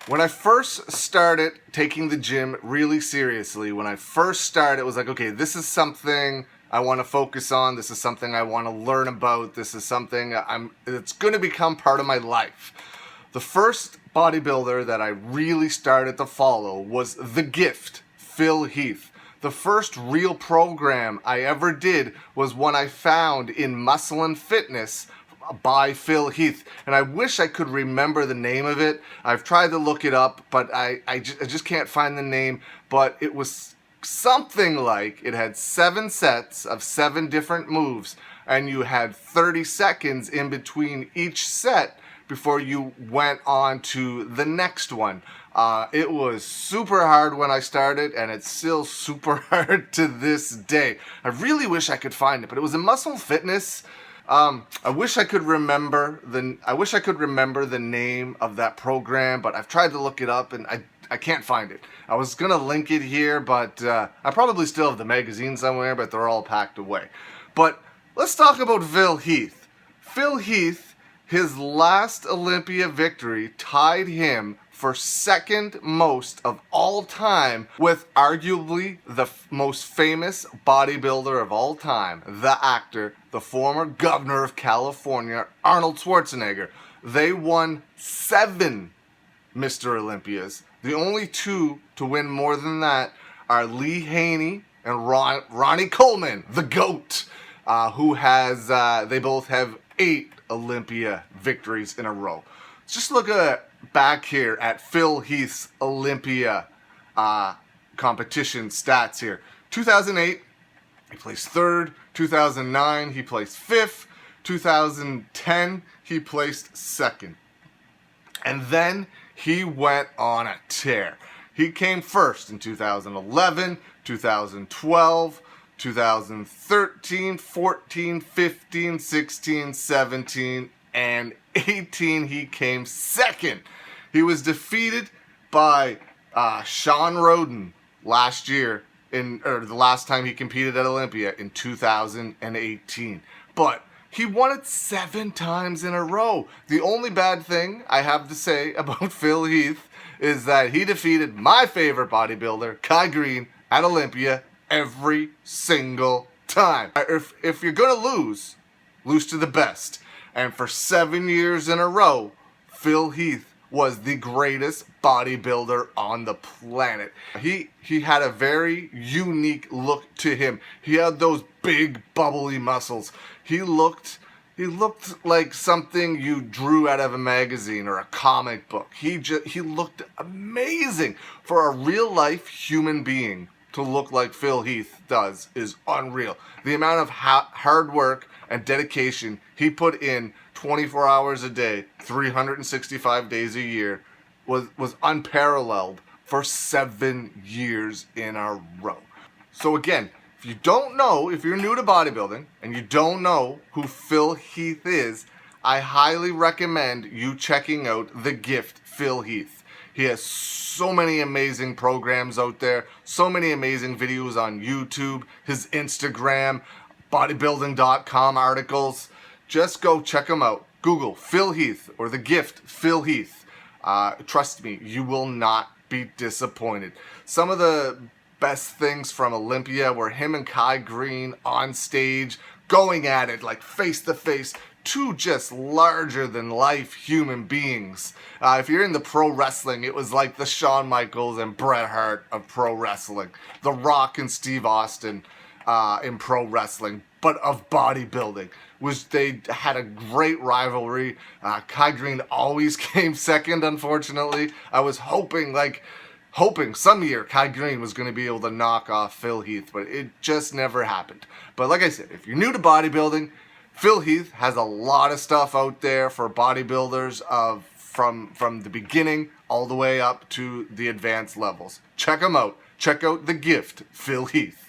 When I first started taking the gym really seriously, when I first started, it was like, okay, this is something I want to focus on. This is something I want to learn about. This is something it's going to become part of my life. The first bodybuilder that I really started to follow was The Gift, Phil Heath. The first real program I ever did was one I found in Muscle and Fitness by Phil Heath, and I wish I could remember the name of it. I've tried to look it up, but I just can't find the name. But it was something like it had 7 sets of 7 different moves, and you had 30 seconds in between each set before you went on to the next one. It was super hard when I started, and it's still super hard to this day. I really wish I could find it, but it was in Muscle Fitness. I wish I could remember the name of that program, but I've tried to look it up and I can't find it. I was gonna link it here, but I probably still have the magazine somewhere, but they're all packed away. But let's talk about Phil Heath. Phil Heath, his last Olympia victory tied him for second most of all time with arguably the most famous bodybuilder of all time, the actor, the former governor of California, Arnold Schwarzenegger. They won 7 Mr. Olympias. The only 2 to win more than that are Lee Haney and Ronnie Coleman, the GOAT, who has, they both have 8 Olympia victories in a row. Let's just look back here at Phil Heath's Olympia competition stats here. 2008, he placed 3rd. 2009, he placed 5th. 2010, he placed 2nd. And then he went on a tear. He came first in 2011, 2012, 2013, 14, 15, 16, 17, and 18. He came second. He was defeated by Sean Roden last year, or the last time he competed at Olympia in 2018. But he won it 7 times in a row. The only bad thing I have to say about Phil Heath is that he defeated my favorite bodybuilder, Kai Green, at Olympia every single time. If you're gonna lose to the best. And for 7 years in a row, Phil Heath was the greatest bodybuilder on the planet. He had a very unique look to him. He had those big bubbly muscles. He looked like something you drew out of a magazine or a comic book. He looked amazing. For a real life human being to look like Phil Heath does is unreal. The amount of hard work and dedication he put in 24 hours a day, 365 days a year was unparalleled for 7 years in a row. So again, if you're new to bodybuilding and you don't know who Phil Heath is, I highly recommend you checking out The Gift, Phil Heath. He has so many amazing programs out there, so many amazing videos on YouTube, his Instagram, bodybuilding.com articles. Just go check him out. Google Phil Heath or The Gift, Phil Heath. Trust me, you will not be disappointed. Some of the best things from Olympia were him and Kai Green on stage, going at it like face to face, 2 just larger than life human beings. If you're into pro wrestling, it was like the Shawn Michaels and Bret Hart of pro wrestling. The Rock and Steve Austin in pro wrestling, but of bodybuilding. They had a great rivalry. Kai Green always came second, unfortunately. I was hoping some year Kai Green was going to be able to knock off Phil Heath, but it just never happened. But like I said, if you're new to bodybuilding, Phil Heath has a lot of stuff out there for bodybuilders from the beginning all the way up to the advanced levels. Check him out. Check out The Gift, Phil Heath.